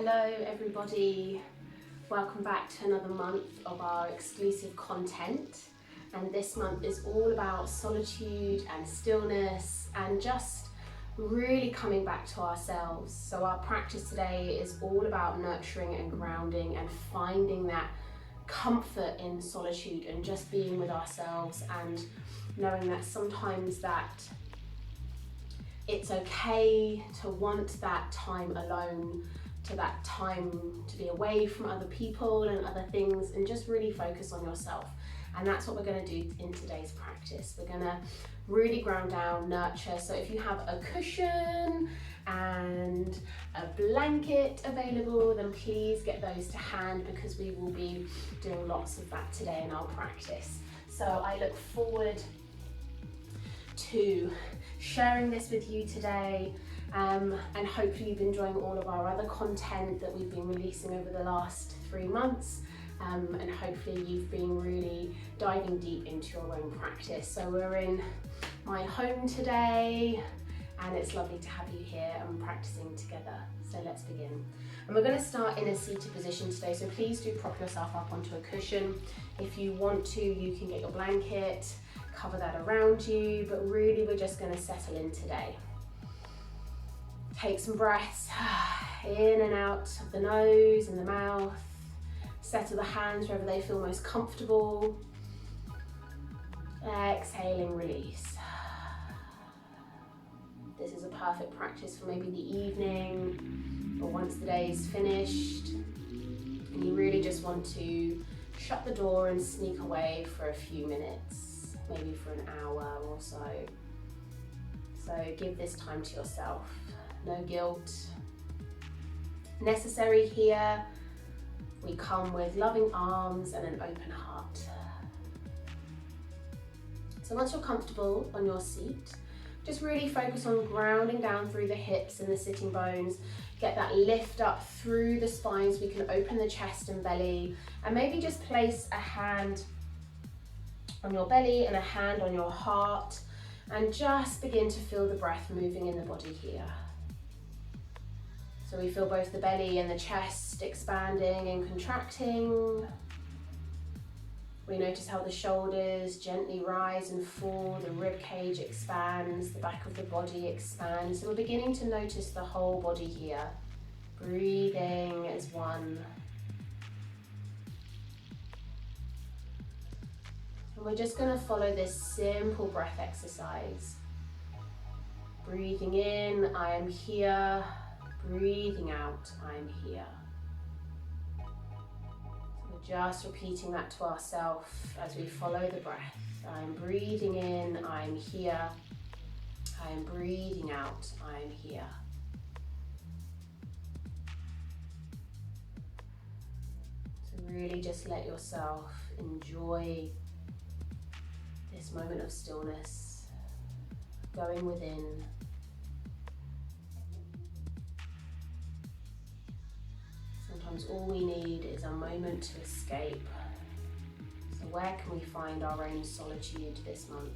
Hello everybody, welcome back to another month of our exclusive content, and this month is all about solitude and stillness and just really coming back to ourselves. So our practice today is all about nurturing and grounding and finding that comfort in solitude and just being with ourselves, and knowing that sometimes that it's okay to want that time alone, to that time to be away from other people and other things, and just really focus on yourself. And that's what we're going to do in today's practice. We're going to really ground down, nurture. So if you have a cushion and a blanket available, then please get those to hand, because we will be doing lots of that today in our practice. So I look forward to sharing this with you today, and hopefully you've been enjoying all of our other content that we've been releasing over the last 3 months, and hopefully you've been really diving deep into your own practice. So we're in my home today, and it's lovely to have you here and practicing together. So let's begin. And we're going to start in a seated position today, so please do prop yourself up onto a cushion. If you want to, you can get your blanket, cover that around you, but really we're just going to settle in today. Take some breaths in and out of the nose and the mouth. Settle the hands wherever they feel most comfortable. Exhaling, release. This is a perfect practice for maybe the evening or once the day is finished and you really just want to shut the door and sneak away for a few minutes, maybe for an hour or so. So give this time to yourself. No guilt necessary here. We come with loving arms and an open heart. So once you're comfortable on your seat, just really focus on grounding down through the hips and the sitting bones. Get that lift up through the spine so we can open the chest and belly, and maybe just place a hand on your belly and a hand on your heart, and just begin to feel the breath moving in the body here. So we feel both the belly and the chest expanding and contracting. We notice how the shoulders gently rise and fall, the rib cage expands, the back of the body expands. So we're beginning to notice the whole body here, breathing as one. And we're just going to follow this simple breath exercise. Breathing in, I am here. Breathing out, I am here. Just repeating that to ourselves as we follow the breath. I'm breathing in, I'm here. I'm breathing out, I'm here. So really just let yourself enjoy this moment of stillness, going within. Sometimes all we need is a moment to escape. So where can we find our own solitude this month?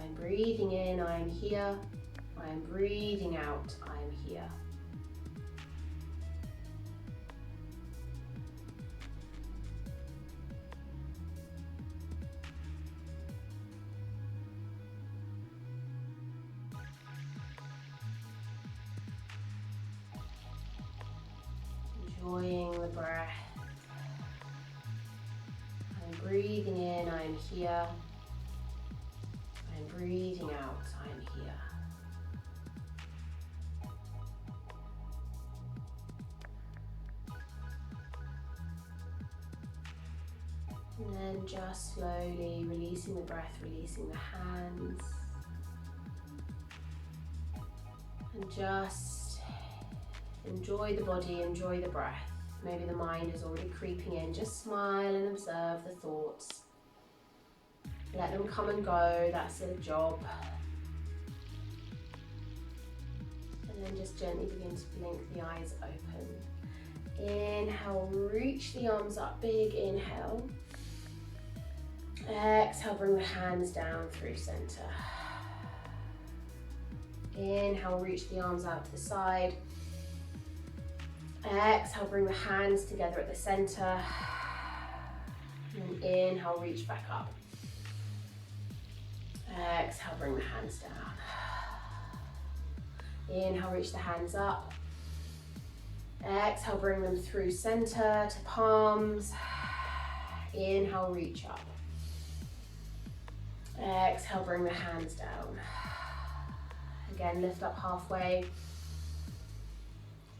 I'm breathing in, I am here. I am breathing out, I am here. Enjoying the breath. I'm breathing in, I'm here. I'm breathing out, I'm here. And then just slowly releasing the breath, releasing the hands. And just enjoy the body, enjoy the breath. Maybe the mind is already creeping in. Just smile and observe the thoughts. Let them come and go, that's their job. And then just gently begin to blink the eyes open. Inhale, reach the arms up, big inhale. Exhale, bring the hands down through center. Inhale, reach the arms out to the side. Exhale, bring the hands together at the center. And inhale, reach back up. Exhale, bring the hands down. Inhale, reach the hands up. Exhale, bring them through center to palms. Inhale, reach up. Exhale, bring the hands down. Again, lift up halfway.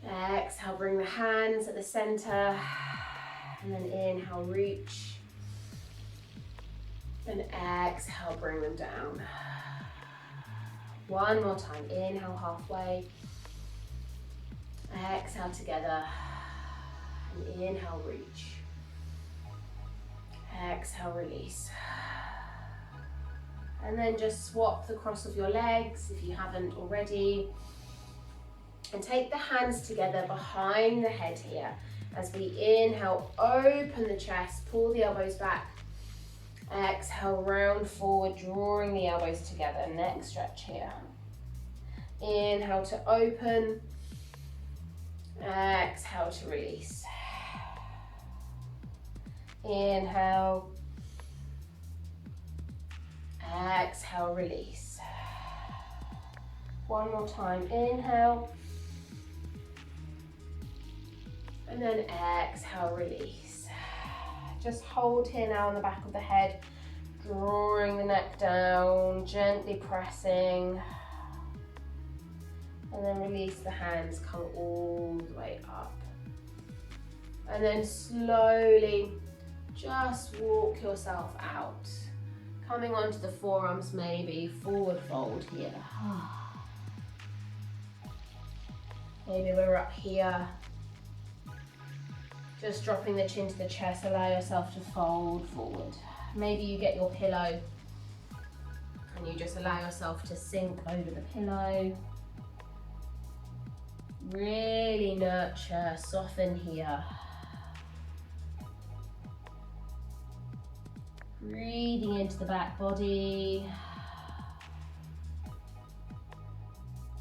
Exhale, bring the hands at the center. And then inhale, reach. And exhale, bring them down. One more time. Inhale, halfway. Exhale together. And inhale, reach. Exhale, release. And then just swap the cross of your legs if you haven't already. And take the hands together behind the head here. As we inhale, open the chest, pull the elbows back. Exhale, round forward, drawing the elbows together. Neck stretch here. Inhale to open. Exhale to release. Inhale. Exhale, release. One more time. Inhale. And then exhale, release. Just hold here now on the back of the head, drawing the neck down, gently pressing. And then release the hands, come all the way up. And then slowly just walk yourself out. Coming onto the forearms maybe, forward fold here. Maybe we're up here. Just dropping the chin to the chest, allow yourself to fold forward. Maybe you get your pillow and you just allow yourself to sink over the pillow. Really nurture, soften here. Breathing into the back body.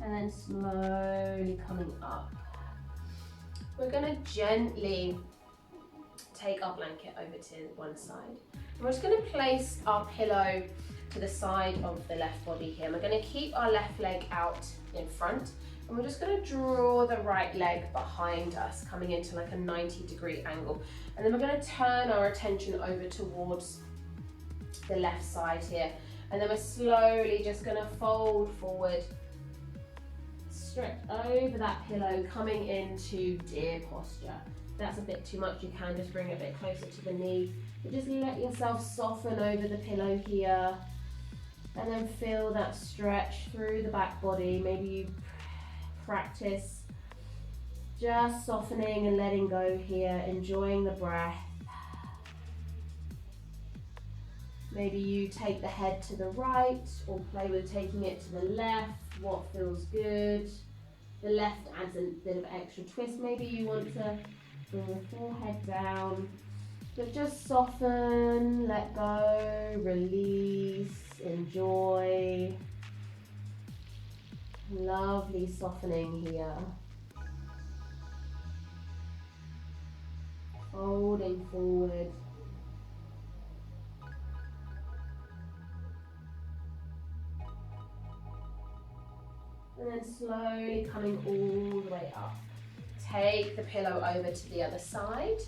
And then slowly coming up. We're going to gently take our blanket over to one side. We're just going to place our pillow to the side of the left body here. We're going to keep our left leg out in front. And we're just going to draw the right leg behind us, coming into like a 90-degree angle. And then we're going to turn our attention over towards the left side here. And then we're slowly just going to fold forward, stretch over that pillow, coming into deer posture. If that's a bit too much, you can just bring it a bit closer to the knee. But just let yourself soften over the pillow here. And then feel that stretch through the back body. Maybe you practice just softening and letting go here, enjoying the breath. Maybe you take the head to the right or play with taking it to the left. What feels good? The left adds a bit of extra twist. Maybe you want to bring the forehead down. But just soften, let go, release, enjoy. Lovely softening here. Folding forward. And then slowly coming all the way up. Take the pillow over to the other side.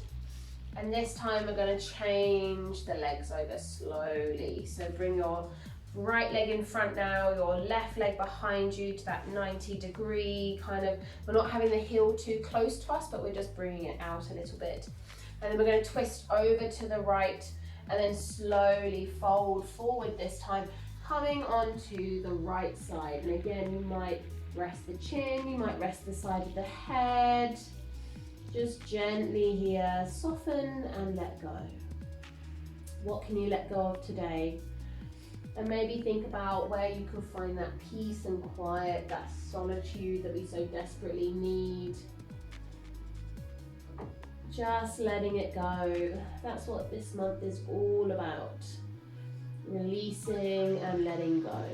And this time we're going to change the legs over slowly. So bring your right leg in front now, your left leg behind you to that 90-degree kind of, we're not having the heel too close to us, but we're just bringing it out a little bit. And then we're going to twist over to the right and then slowly fold forward this time, coming onto the right side. And again, you might rest the chin, you might rest the side of the head. Just gently here, soften and let go. What can you let go of today? And maybe think about where you can find that peace and quiet, that solitude that we so desperately need. Just letting it go. That's what this month is all about. Releasing and letting go.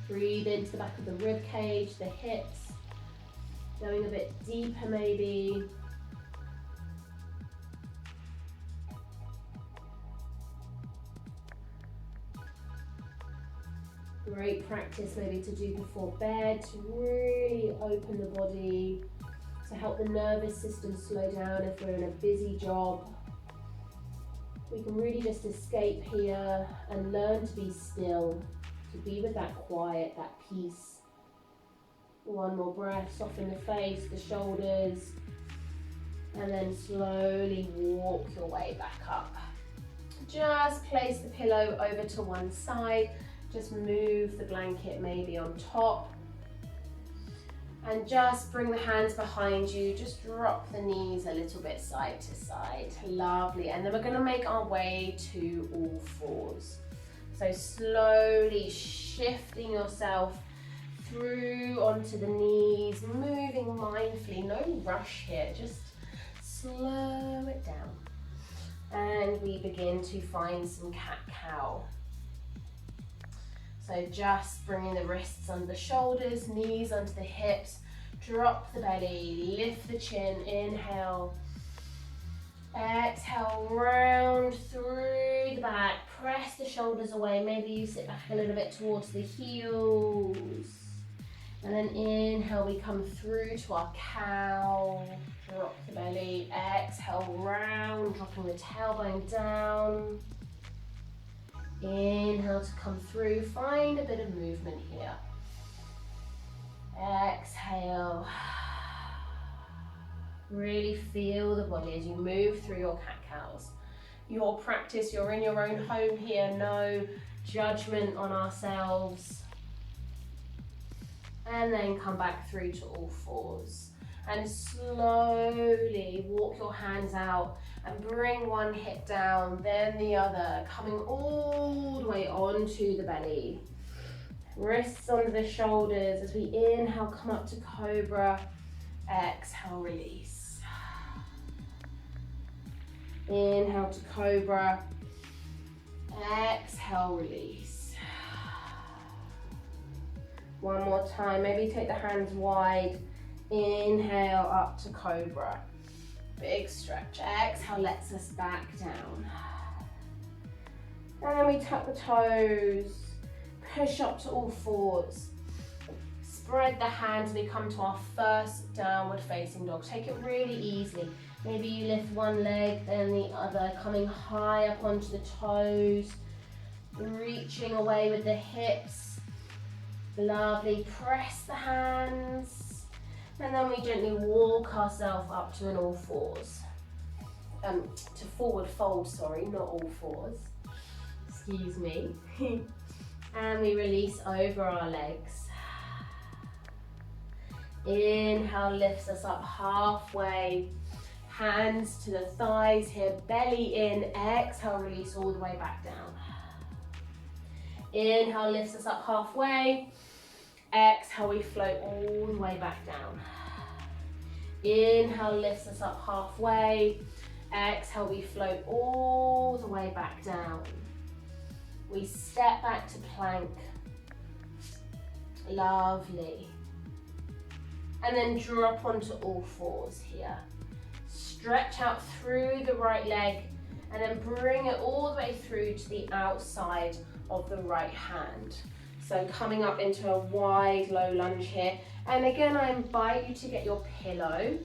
Breathe into the back of the rib cage, the hips, going a bit deeper maybe. Great practice maybe to do before bed, to really open the body, to help the nervous system slow down if we're in a busy job. We can really just escape here and learn to be still, to be with that quiet, that peace. One more breath, soften the face, the shoulders, and then slowly walk your way back up. Just place the pillow over to one side, just move the blanket maybe on top, and just bring the hands behind you, just drop the knees a little bit side to side. Lovely. And then we're going to make our way to all fours. So slowly shifting yourself through onto the knees, moving mindfully, no rush here, just slow it down. And we begin to find some cat-cow. So just bringing the wrists under the shoulders, knees under the hips, drop the belly, lift the chin, inhale. Exhale, round through the back, press the shoulders away, maybe you sit back a little bit towards the heels. And then inhale, we come through to our cow, drop the belly, exhale, round, dropping the tailbone down. Inhale to come through, find a bit of movement here. Exhale. Really feel the body as you move through your cat-cows. Your practice, you're in your own home here, no judgment on ourselves. And then come back through to all fours. And slowly walk your hands out and bring one hip down, then the other, coming all the way onto the belly. Wrists under the shoulders as we inhale, come up to cobra. Exhale, release. Inhale to cobra. Exhale, release. One more time, maybe take the hands wide. Inhale up to cobra. Big stretch. Exhale lets us back down. And then we tuck the toes. Push up to all fours. Spread the hands. We come to our first downward facing dog. Take it really easily. Maybe you lift one leg, then the other, coming high up onto the toes. Reaching away with the hips. Lovely. Press the hands. And then we gently walk ourselves up to an all fours. To forward fold, sorry, not all fours. Excuse me. And we release over our legs. Inhale lifts us up halfway. Hands to the thighs here, belly in. Exhale, release all the way back down. Inhale lifts us up halfway. Exhale, we float all the way back down. Inhale lifts us up halfway. Exhale, we float all the way back down. We step back to plank. Lovely. And then drop onto all fours here. Stretch out through the right leg and then bring it all the way through to the outside of the right hand. So coming up into a wide low lunge here. And again, I invite you to get your pillow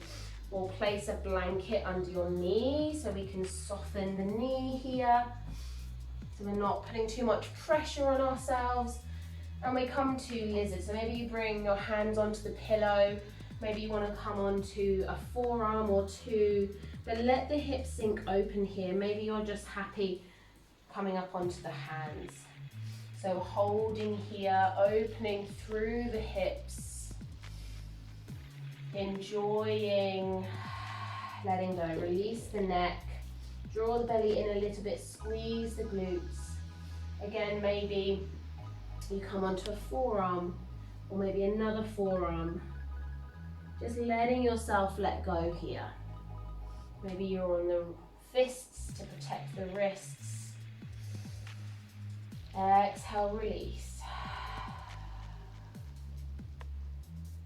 or place a blanket under your knee so we can soften the knee here. So we're not putting too much pressure on ourselves. And we come to lizard. So maybe you bring your hands onto the pillow. Maybe you want to come onto a forearm or two. But let the hips sink open here. Maybe you're just happy coming up onto the hands. So holding here, opening through the hips, enjoying, letting go, release the neck, draw the belly in a little bit, squeeze the glutes. Again, maybe you come onto a forearm or maybe another forearm. Just letting yourself let go here. Maybe you're on the fists to protect the wrists. Exhale, release.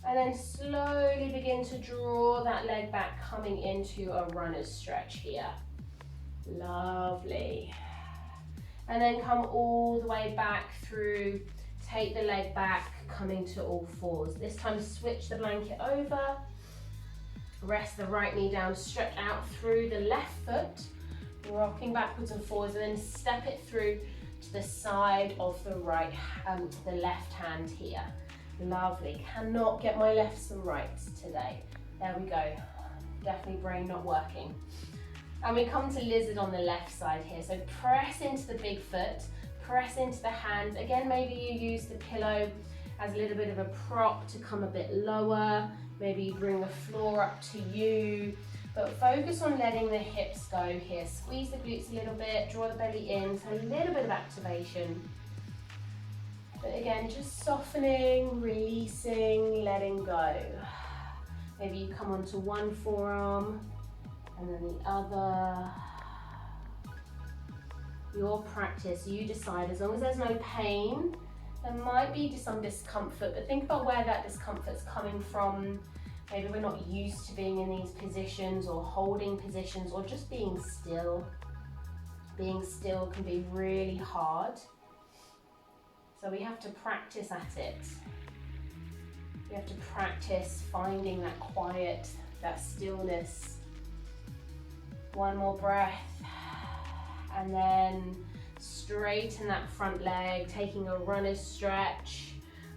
And then slowly begin to draw that leg back, coming into a runner's stretch here. Lovely. And then come all the way back through, take the leg back, coming to all fours. This time switch the blanket over, rest the right knee down, stretch out through the left foot, rocking backwards and forwards, and then step it through to the side of the the left hand here. Lovely. Cannot get my lefts and rights today. There we go. Definitely brain not working. And we come to lizard on the left side here. So press into the big foot, press into the hand. Again, maybe you use the pillow as a little bit of a prop to come a bit lower. Maybe you bring the floor up to you. But focus on letting the hips go here. Squeeze the glutes a little bit, draw the belly in, so a little bit of activation. But again, just softening, releasing, letting go. Maybe you come onto one forearm and then the other. Your practice, you decide. As long as there's no pain, there might be some discomfort, but think about where that discomfort's coming from. Maybe we're not used to being in these positions or holding positions or just being still. Being still can be really hard. So we have to practice at it. We have to practice finding that quiet, that stillness. One more breath. And then straighten that front leg, taking a runner's stretch.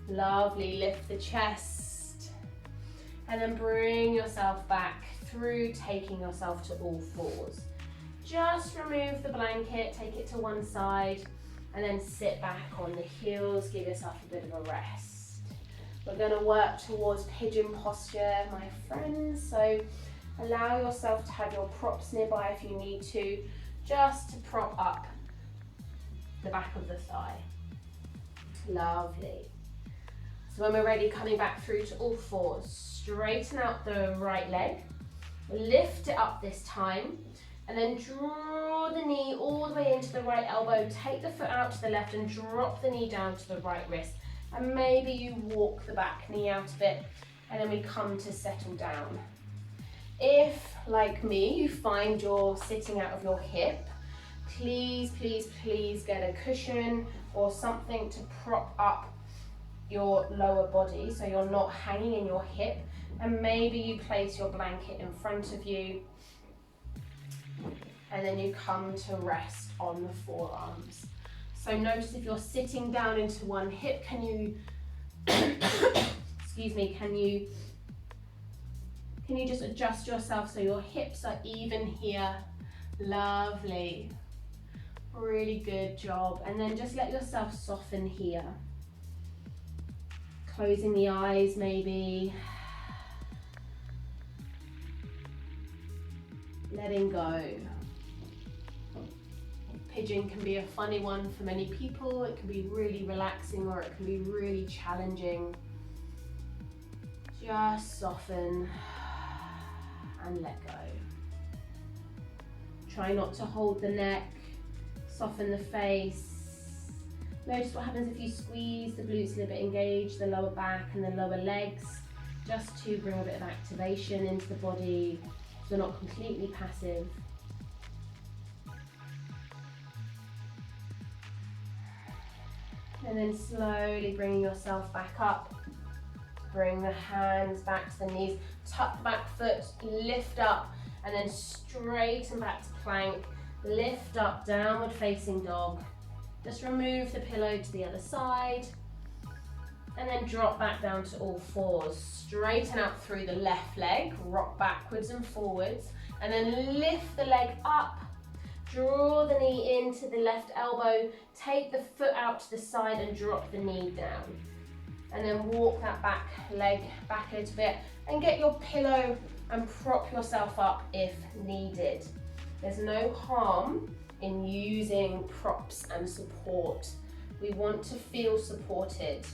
Lovely, lift the chest. And then bring yourself back through, taking yourself to all fours. Just remove the blanket, take it to one side, and then sit back on the heels, give yourself a bit of a rest. We're gonna work towards pigeon posture, my friends. So allow yourself to have your props nearby if you need to, just to prop up the back of the thigh. Lovely. So when we're ready, coming back through to all fours, straighten out the right leg, lift it up this time, and then draw the knee all the way into the right elbow, take the foot out to the left and drop the knee down to the right wrist. And maybe you walk the back knee out a bit, and then we come to settle down. If, like me, you find you're sitting out of your hip, please, please, please get a cushion or something to prop up your lower body so you're not hanging in your hip, and maybe you place your blanket in front of you and then you come to rest on the forearms. So notice if you're sitting down into one hip, can you excuse me, can you just adjust yourself so your hips are even here? Lovely. Really good job. And then just let yourself soften here. Closing the eyes maybe. Letting go. Pigeon can be a funny one for many people. It can be really relaxing or it can be really challenging. Just soften and let go. Try not to hold the neck. Soften the face. Notice what happens if you squeeze the glutes a little bit, engage the lower back and the lower legs, just to bring a bit of activation into the body so you're not completely passive. And then slowly bringing yourself back up. Bring the hands back to the knees, tuck the back foot, lift up, and then straighten back to plank. Lift up, downward facing dog. Just remove the pillow to the other side. And then drop back down to all fours. Straighten out through the left leg, rock backwards and forwards. And then lift the leg up. Draw the knee into the left elbow, take the foot out to the side and drop the knee down. And then walk that back leg back a little bit and get your pillow and prop yourself up if needed. There's no harm in using props and support. We want to feel supported.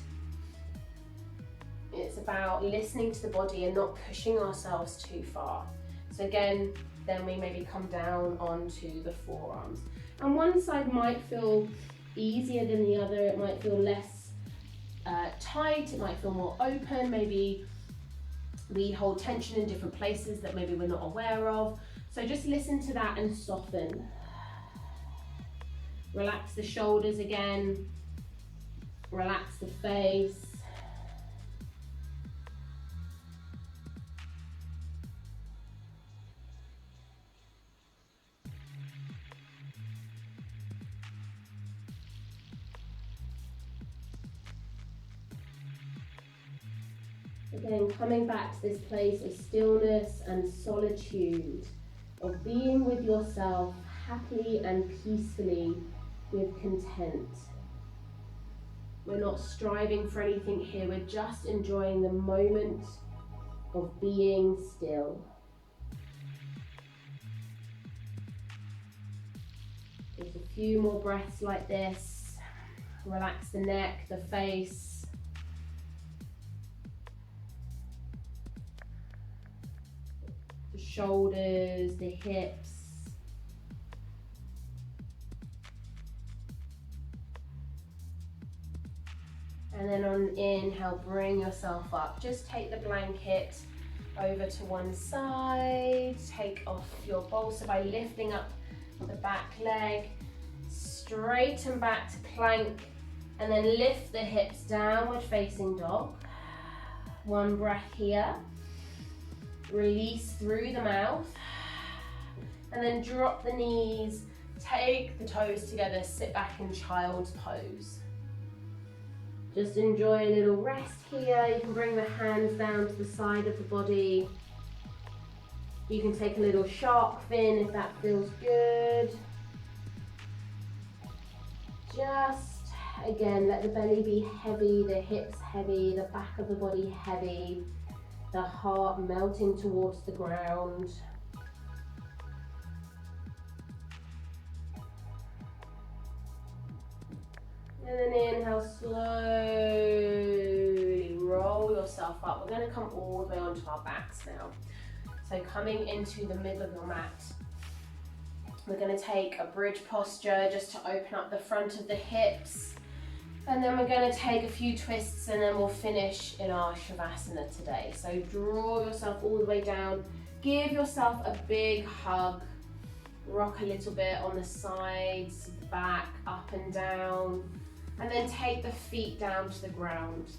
It's about listening to the body and not pushing ourselves too far. So again, then we maybe come down onto the forearms. And one side might feel easier than the other. It might feel less tight, it might feel more open. Maybe We hold tension in different places that maybe we're not aware of. So just listen to that and soften. Relax the shoulders again. Relax the face. Again, coming back to this place of stillness and solitude, of being with yourself happily and peacefully with content. We're not striving for anything here, we're just enjoying the moment of being still. Just a few more breaths like this. Relax the neck, the face. The shoulders, the hips. And then on inhale, bring yourself up. Just take the blanket over to one side. Take off your bolster by lifting up the back leg. Straighten back to plank. And then lift the hips, downward facing dog. One breath here. Release through the mouth. And then drop the knees. Take the toes together. Sit back in child's pose. Just enjoy a little rest here. You can bring the hands down to the side of the body. You can take a little shark fin if that feels good. Just, again, let the belly be heavy, the hips heavy, the back of the body heavy, the heart melting towards the ground. And then inhale, slowly roll yourself up. We're going to come all the way onto our backs now. So coming into the middle of your mat, we're going to take a bridge posture just to open up the front of the hips. And then we're going to take a few twists and then we'll finish in our Shavasana today. So draw yourself all the way down. Give yourself a big hug. Rock a little bit on the sides, back, up and down. And then take the feet down to the ground.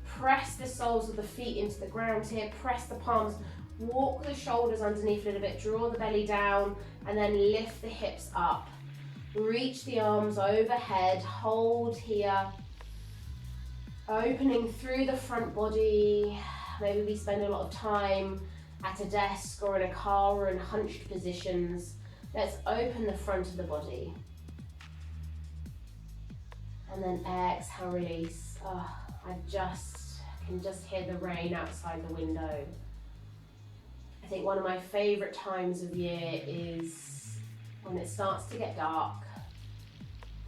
Press the soles of the feet into the ground here. Press the palms. Walk the shoulders underneath a little bit. Draw the belly down. And then lift the hips up. Reach the arms overhead. Hold here. Opening through the front body. Maybe we spend a lot of time at a desk or in a car or in hunched positions. Let's open the front of the body. And then exhale, release. Oh, I can just hear the rain outside the window. I think one of my favourite times of year is when it starts to get dark.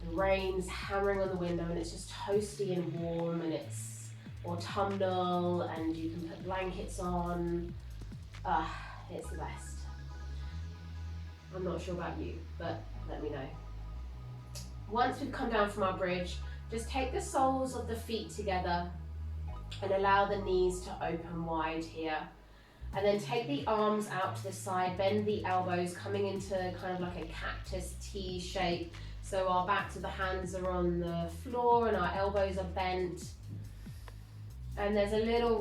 The rain's hammering on the window and it's just toasty and warm and it's autumnal and you can put blankets on. It's the best. I'm not sure about you, but let me know. Once we've come down from our bridge, just take the soles of the feet together and allow the knees to open wide here. And then take the arms out to the side, bend the elbows, coming into kind of like a cactus T shape. So our backs of the hands are on the floor and our elbows are bent. And there's a little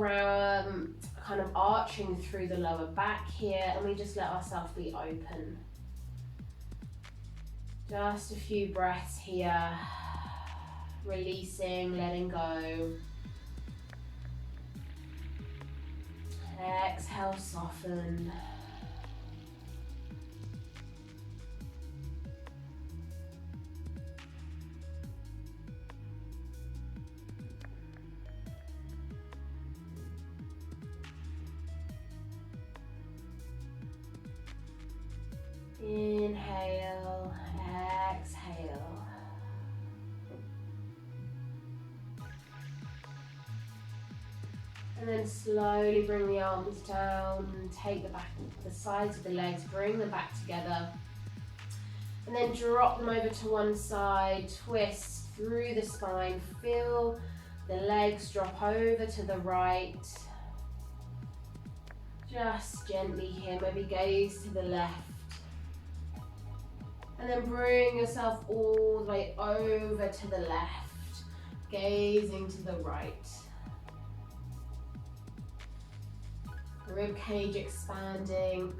kind of arching through the lower back here, and we just let ourselves be open. Just a few breaths here, releasing, letting go. Exhale, soften. Inhale, exhale. And then slowly bring the arms down, take the sides of the legs, bring them back together. And then drop them over to one side, twist through the spine, feel the legs drop over to the right. Just gently here, maybe gaze to the left. And then bring yourself all the way over to the left, gazing to the right. Rib cage expanding.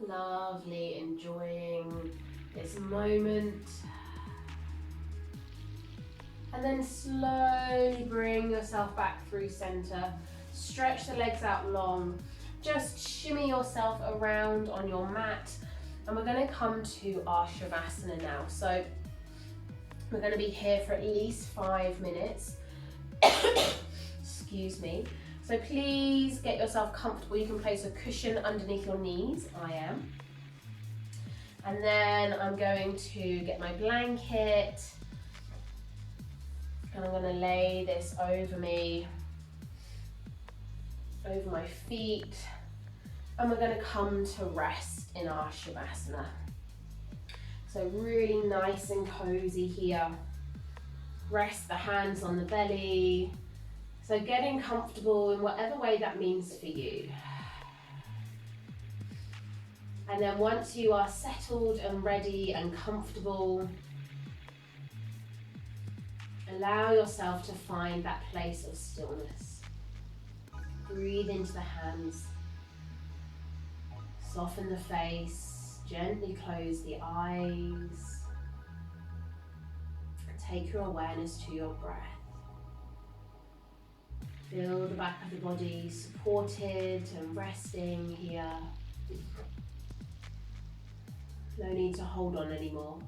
Lovely, enjoying this moment. And then slowly bring yourself back through center. Stretch the legs out long. Just shimmy yourself around on your mat. And we're going to come to our Shavasana now. So we're going to be here for at least 5 minutes. Excuse me. So please get yourself comfortable. You can place a cushion underneath your knees. I am. And then I'm going to get my blanket. And I'm going to lay this over me, over my feet. And we're going to come to rest in our Shavasana. So really nice and cozy here. Rest the hands on the belly. So getting comfortable in whatever way that means for you. And then once you are settled and ready and comfortable, allow yourself to find that place of stillness. Breathe into the hands. Soften the face. Gently close the eyes. Take your awareness to your breath. Feel the back of the body supported and resting here. No need to hold on anymore.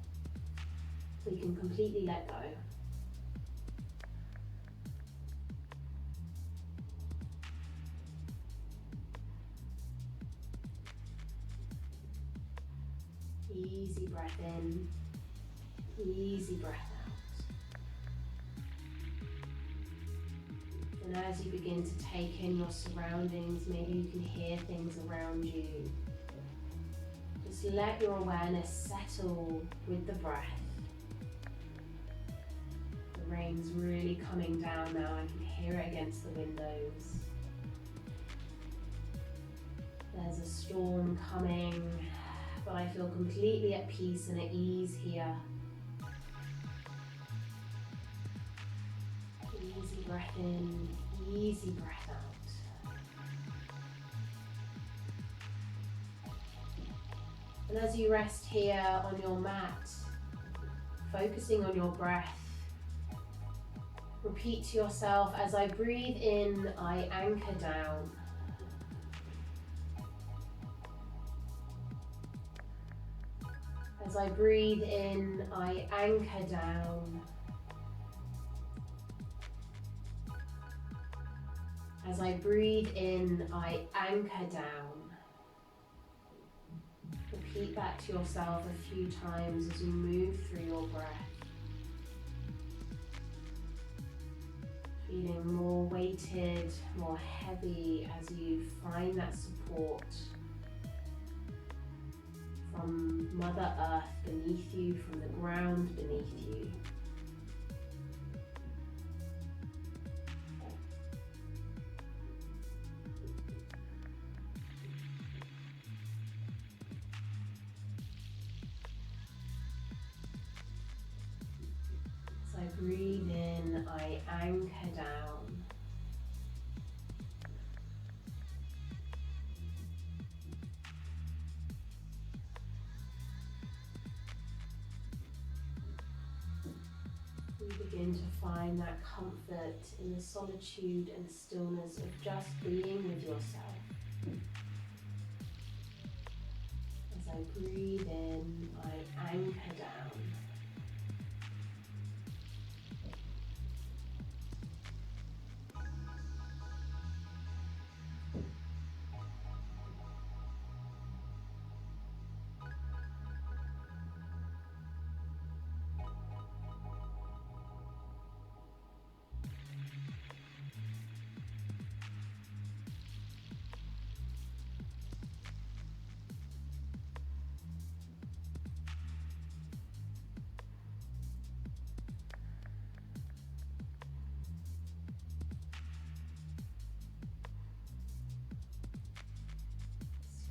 We can completely let go. Easy breath in, easy breath out. And as you begin to take in your surroundings, maybe you can hear things around you. Just let your awareness settle with the breath. The rain's really coming down now. I can hear it against the windows. There's a storm coming, but I feel completely at peace and at ease here. Easy breath in, easy breath out. And as you rest here on your mat, focusing on your breath, repeat to yourself, as I breathe in, I anchor down. As I breathe in, I anchor down. As I breathe in, I anchor down. Repeat that to yourself a few times as you move through your breath. Feeling more weighted, more heavy as you find that support from Mother Earth beneath you, from the ground beneath you. As I breathe in, I anchor down. Begin to find that comfort in the solitude and stillness of just being with yourself. As I breathe in, I anchor down.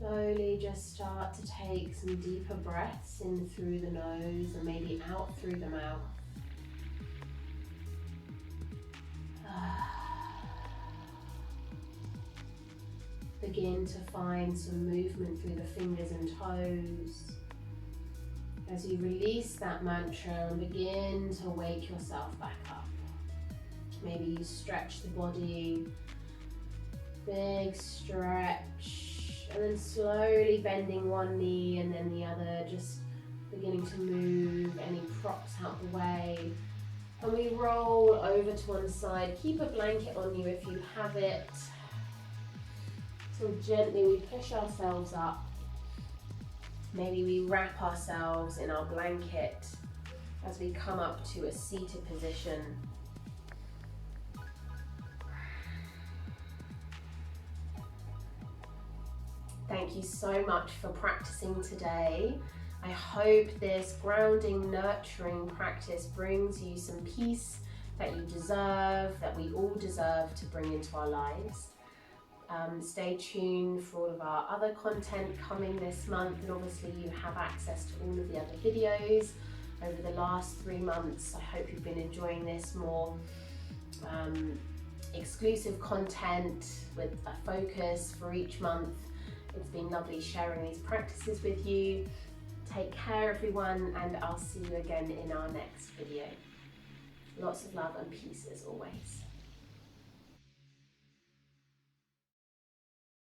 Slowly just start to take some deeper breaths in through the nose and maybe out through the mouth. Begin to find some movement through the fingers and toes as you release that mantra and begin to wake yourself back up. Maybe you stretch the body, big stretch, and then slowly bending one knee and then the other, just beginning to move any props out the way. And we roll over to one side. Keep a blanket on you if you have it. So gently we push ourselves up. Maybe we wrap ourselves in our blanket as we come up to a seated position. Thank you so much for practicing today. I hope this grounding, nurturing practice brings you some peace that you deserve, that we all deserve to bring into our lives. Stay tuned for all of our other content coming this month, and obviously you have access to all of the other videos over the last 3 months. I hope you've been enjoying this more exclusive content with a focus for each month. It's been lovely sharing these practices with you. Take care everyone, and I'll see you again in our next video. Lots of love and peace as always.